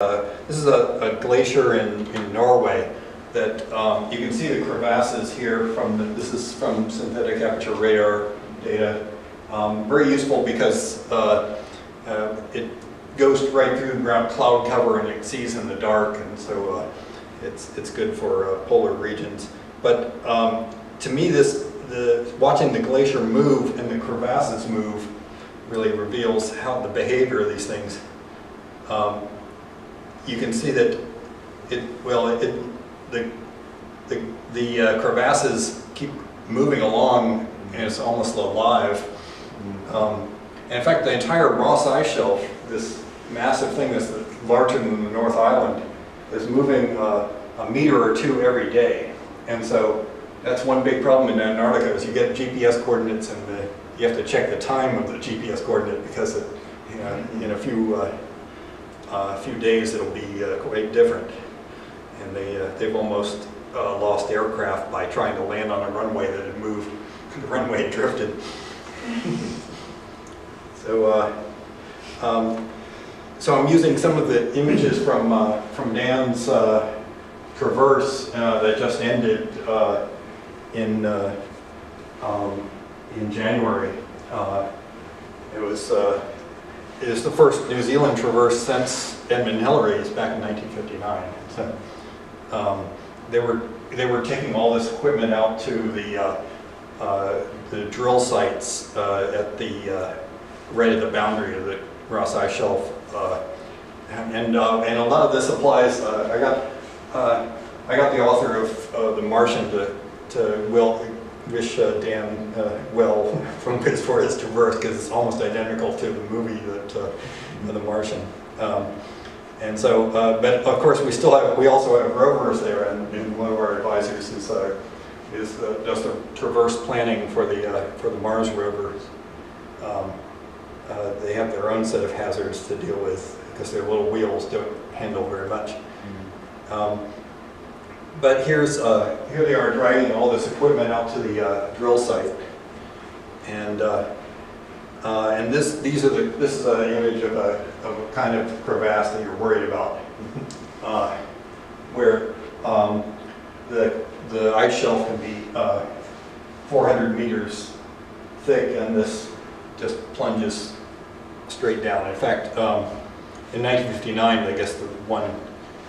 This is a glacier in Norway that you can see the crevasses here from this is from synthetic aperture radar data. Very useful because it goes right through ground cloud cover and it sees in the dark, and so it's good for polar regions. But to me, watching the glacier move and the crevasses move really reveals how the behavior of these things. You can see that the crevasses keep moving along, and it's almost alive. And in fact, the entire Ross Ice Shelf, this massive thing that's larger than the North Island, is moving a meter or two every day. And so that's one big problem in Antarctica is you get GPS coordinates and you have to check the time of the GPS coordinate because in a few days it'll be quite different. And they've almost lost aircraft by trying to land on a runway that had moved. The runway had drifted. So I'm using some of the images from Dan's traverse that just ended in January. It was the first New Zealand traverse since Edmund Hillary's back in 1959. So they were taking all this equipment out to the drill sites at right at the boundary of the Ross Ice Shelf, and a lot of this applies. I got the author of The Martian to wish Dan well from good for his traverse, because it's almost identical to the movie The Martian. And so, but of course, we also have rovers there, and one of our advisors is does the traverse planning for the Mars rovers. They have their own set of hazards to deal with because their little wheels don't handle very much. But here they are dragging all this equipment out to the drill site, and this is an image of a kind of crevasse that you're worried about, where the ice shelf can be 400 meters thick, and this just plunges straight down. In fact, in 1959, I guess the one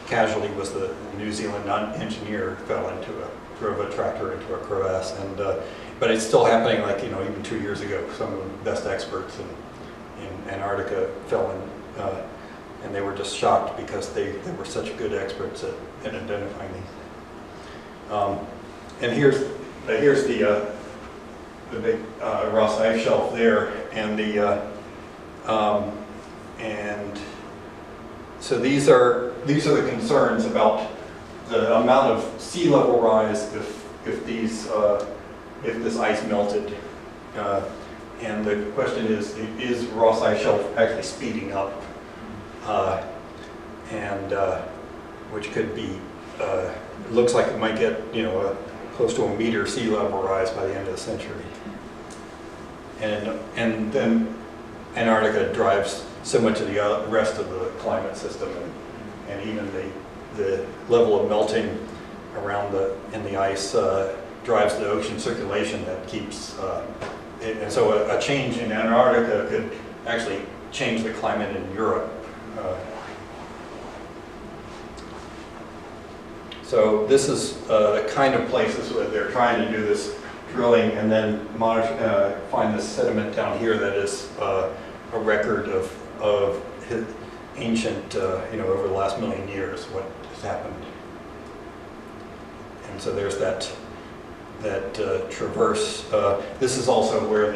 casualty was the New Zealand engineer drove a tractor into a crevasse, and but it's still happening. Like even 2 years ago, some of the best experts in Antarctica fell in, and they were just shocked because they were such good experts at identifying these. And here's the big Ross Ice Shelf there, and and so these are the concerns about the amount of sea level rise if this ice melted, and the question is Ross Ice Shelf actually speeding up, and which could be it looks like it might get close to a meter sea level rise by the end of the century, and then Antarctica drives so much of the rest of the climate system, and even the level of melting around in the ice drives the ocean circulation that keeps and so a change in Antarctica could actually change the climate in Europe. So this is the kind of places where they're trying to do this drilling and then find this sediment down here that is a record of ancient, over the last million years, what has happened. And so there's that traverse. This is also where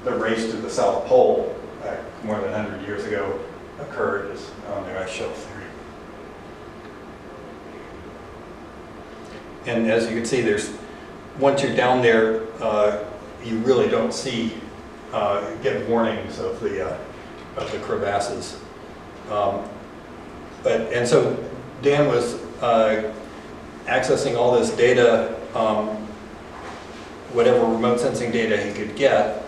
the race to the South Pole, back more than 100 years ago, occurred, is on the ice shelf there. And as you can see, once you're down there, you really don't get warnings of the crevasses. And so Dan was accessing all this data, whatever remote sensing data he could get.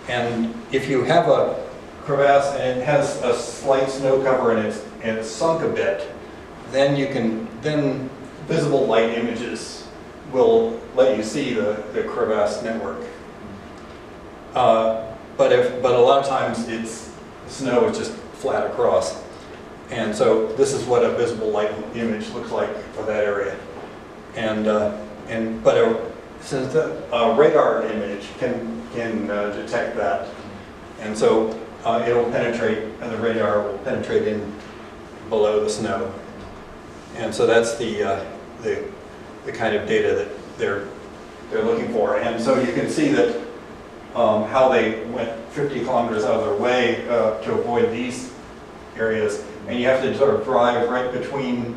And if you have a crevasse and it has a slight snow cover and and it's sunk a bit, then then visible light images will let you see the crevasse network. But a lot of times snow is just flat across. And so this is what a visible light image looks like for that area. Since a radar image can detect that, and so it'll penetrate, and the radar will penetrate in below the snow. And so that's the kind of data that they're looking for. And so you can see that how they went 50 kilometers out of their way to avoid these areas, and you have to sort of drive right between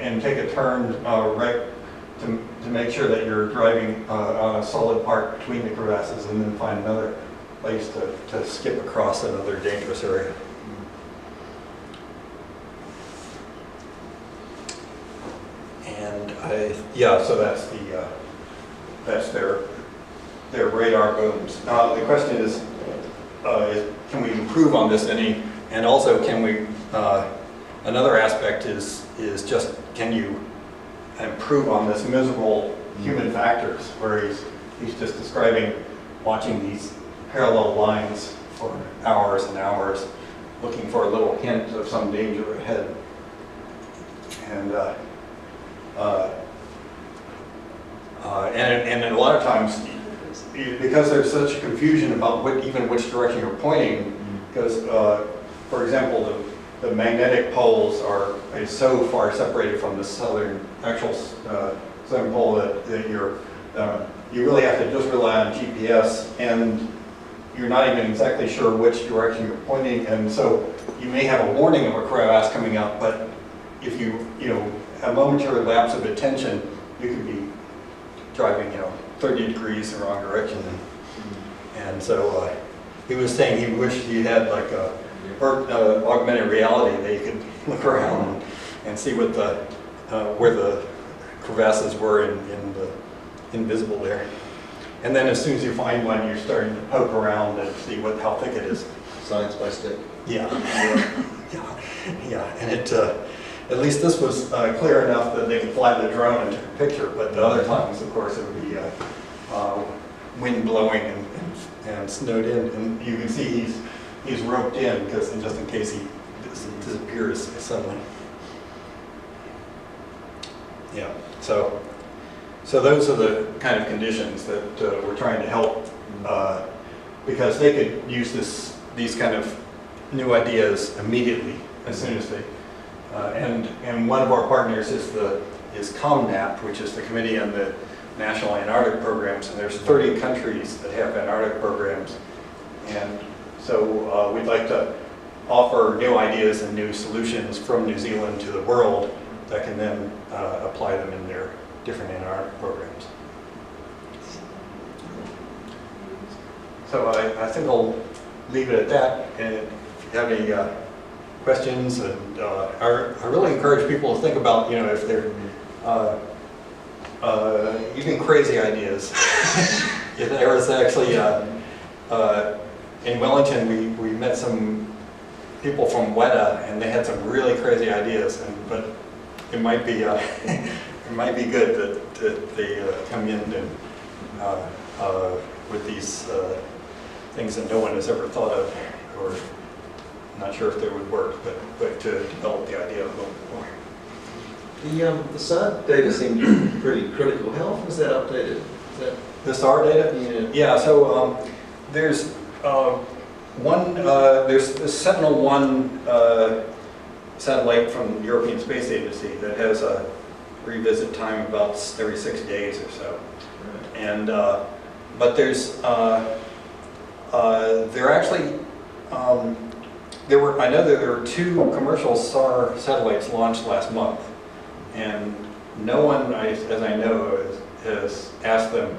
and take a turn right to make sure that you're driving on a solid part between the crevasses, and then find another place to skip across another dangerous area. And so that's their radar booms. The question is can we improve on this any? And also, can we? Another aspect is just, can you improve on this miserable human factors, where he's just describing watching these parallel lines for hours and hours, looking for a little hint of some danger ahead. And and a lot of times, because there's such a confusion about even which direction you're pointing, because for example, the magnetic poles are so far separated from the actual southern pole that you really have to just rely on GPS, and you're not even exactly sure which direction you're pointing, and so you may have a warning of a crevasse coming up, but if a momentary lapse of attention, you could be driving 30 degrees in the wrong direction, and so he was saying he wished he had like a augmented reality that you could look around and see what where the crevasses were in the invisible there. And then as soon as you find one, you're starting to poke around and see how thick it is. Science by stick. Yeah. Yeah. And at least this was clear enough that they could fly the drone and take a picture. But the other times, of course, it would be wind blowing and snowed in. And you can see he's roped in, because just in case he disappears suddenly. Yeah. So those are the kind of conditions that we're trying to help, because they could use these kind of new ideas immediately as soon as they. And one of our partners is COMNAP, which is the Committee on the National Antarctic Programs, and there's 30 countries that have Antarctic programs, and so we'd like to offer new ideas and new solutions from New Zealand to the world that can then apply them in their different Antarctic programs. So I think I'll leave it at that, and if you have any questions, and I really encourage people to think about, if they're even crazy ideas. If there was actually in Wellington, we met some people from WETA, and they had some really crazy ideas, but it might be it might be good that they come in and with these things that no one has ever thought of, or I'm not sure if they would work, but to develop the idea a little bit more. The SAR data seemed pretty critical. How often is that updated? Is that the SAR data? Yeah. So there's there's the Sentinel-1 satellite from the European Space Agency that has a revisit time about every 6 days or so. Right. And but there's there actually I know that there were 2 commercial SAR satellites launched last month, and no one, as I know, has asked them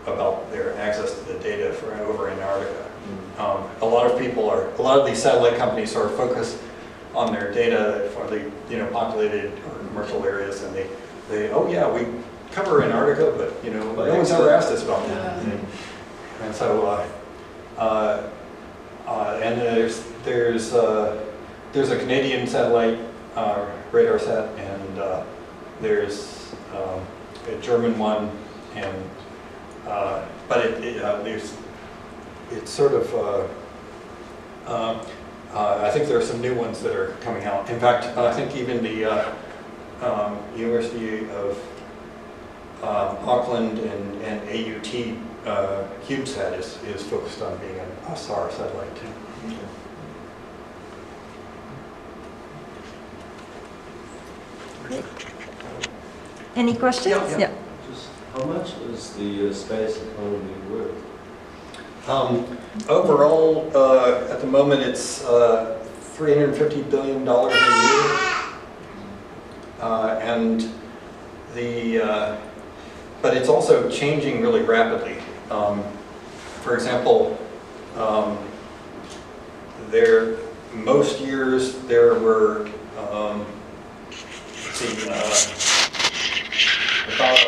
about their access to the data for over Antarctica. A lot of these satellite companies are focused on their data for the populated or commercial areas, and they oh yeah, we cover Antarctica, but no one's ever asked us about that. And so and there's there's a Canadian satellite radar set, and there's a German one, and but it's sort of I think there are some new ones that are coming out. In fact, I think even the University of Auckland and AUT CubeSat is focused on being a SAR satellite too. Great. Any questions? Yeah. Just how much is the space economy worth? Overall, at the moment, it's $350 billion a year, and but it's also changing really rapidly. For example, most years there were about